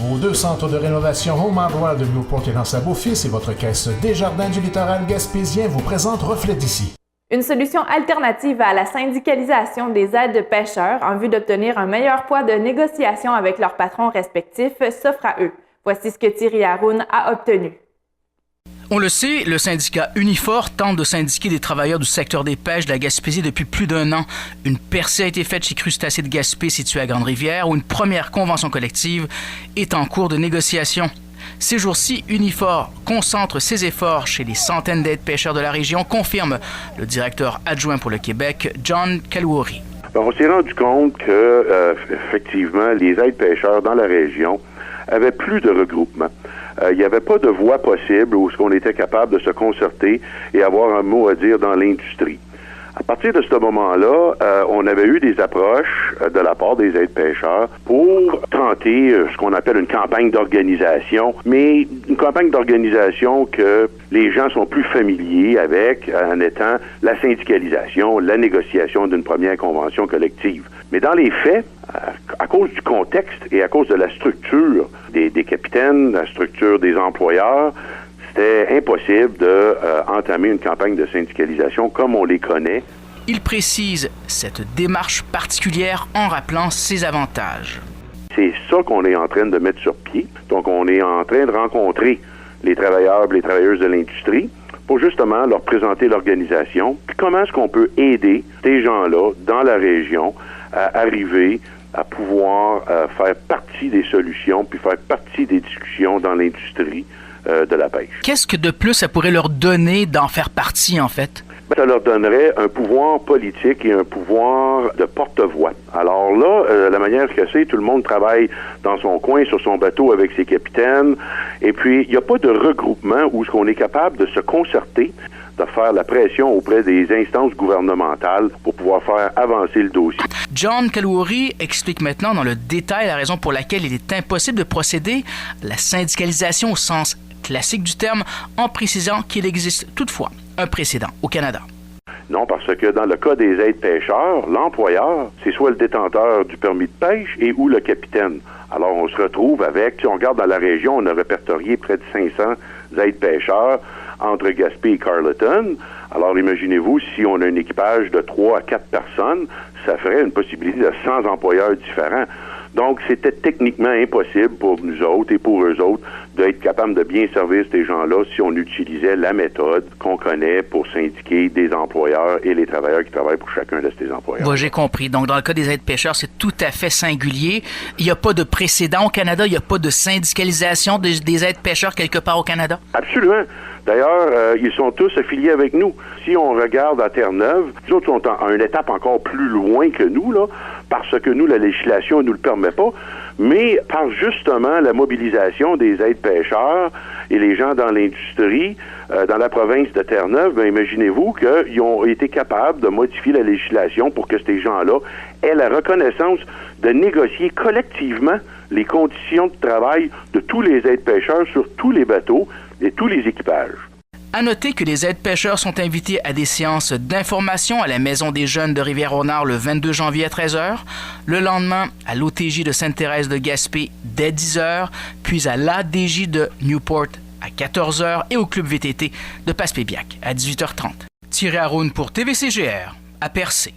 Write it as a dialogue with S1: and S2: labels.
S1: Vos 2 centres de rénovation Home Hardware de Newport et dans Beau-Fils et votre caisse Desjardins du littoral gaspésien vous présente Reflet d'ici.
S2: Une solution alternative à la syndicalisation des aides de pêcheurs en vue d'obtenir un meilleur poids de négociation avec leurs patrons respectifs s'offre à eux. Voici ce que Thierry Haroun a obtenu.
S3: On le sait, le syndicat Unifor tente de syndiquer des travailleurs du secteur des pêches de la Gaspésie depuis plus d'1 an. Une percée a été faite chez Crustacés de Gaspé, situé à Grande-Rivière, où une première convention collective est en cours de négociation. Ces jours-ci, Unifor concentre ses efforts chez les centaines d'aides-pêcheurs de la région, confirme le directeur adjoint pour le Québec, John Kaluori.
S4: On s'est rendu compte que, effectivement, les aides-pêcheurs dans la région avaient plus de regroupement. Il n'y avait pas de voie possible où on était capable de se concerter et avoir un mot à dire dans l'industrie. À partir de ce moment-là, on avait eu des approches de la part des aides-pêcheurs pour tenter ce qu'on appelle une campagne d'organisation, mais une campagne d'organisation que les gens sont plus familiers avec en étant la syndicalisation, la négociation d'une première convention collective. Mais dans les faits, à cause du contexte et à cause de la structure des capitaines, la structure des employeurs, c'était impossible d'entamer une campagne de syndicalisation comme on les connaît.
S3: Il précise cette démarche particulière en rappelant ses avantages.
S4: C'est ça qu'on est en train de mettre sur pied. Donc, on est en train de rencontrer les travailleurs et les travailleuses de l'industrie pour justement leur présenter l'organisation. Puis comment est-ce qu'on peut aider ces gens-là dans la région à arriver à pouvoir faire partie des solutions puis faire partie des discussions dans l'industrie de la pêche.
S3: Qu'est-ce que de plus ça pourrait leur donner d'en faire partie, en fait?
S4: Ça leur donnerait un pouvoir politique et un pouvoir de porte-voix. Alors là, la manière que c'est, tout le monde travaille dans son coin, sur son bateau avec ses capitaines, et puis il n'y a pas de regroupement où on est capable de se concerter, de faire la pression auprès des instances gouvernementales pour pouvoir faire avancer le dossier.
S3: John Kaluori explique maintenant dans le détail la raison pour laquelle il est impossible de procéder à la syndicalisation au sens classique du terme, en précisant qu'il existe toutefois un précédent au Canada.
S4: Non, parce que dans le cas des aides-pêcheurs, l'employeur, c'est soit le détenteur du permis de pêche et ou le capitaine. Alors, on se retrouve avec, si on regarde dans la région, on a répertorié près de 500 aides-pêcheurs entre Gaspé et Carleton. Alors, imaginez-vous, si on a un équipage de 3 à 4 personnes, ça ferait une possibilité de 100 employeurs différents. Donc, c'était techniquement impossible pour nous autres et pour eux autres d'être capables de bien servir ces gens-là si on utilisait la méthode qu'on connaît pour syndiquer des employeurs et les travailleurs qui travaillent pour chacun de ces employeurs.
S3: Bon, j'ai compris. Donc, dans le cas des aides-pêcheurs, c'est tout à fait singulier. Il n'y a pas de précédent au Canada, il n'y a pas de syndicalisation des aides-pêcheurs quelque part au Canada?
S4: Absolument. D'ailleurs, ils sont tous affiliés avec nous. Si on regarde à Terre-Neuve, les autres sont à une étape encore plus loin que nous, là, parce que nous, la législation ne nous le permet pas, mais par justement la mobilisation des aides-pêcheurs et les gens dans l'industrie, dans la province de Terre-Neuve, bien, imaginez-vous qu'ils ont été capables de modifier la législation pour que ces gens-là aient la reconnaissance de négocier collectivement les conditions de travail de tous les aides-pêcheurs sur tous les bateaux et tous les équipages.
S3: À noter que les aides-pêcheurs sont invités à des séances d'information à la Maison des Jeunes de Rivière-au-Nord le 22 janvier à 13h, le lendemain à l'OTJ de Sainte-Thérèse de Gaspé dès 10h, puis à l'ADJ de Newport à 14h et au Club VTT de Passepébiac à 18h30. Thierry Haroun pour TVCGR à Percé.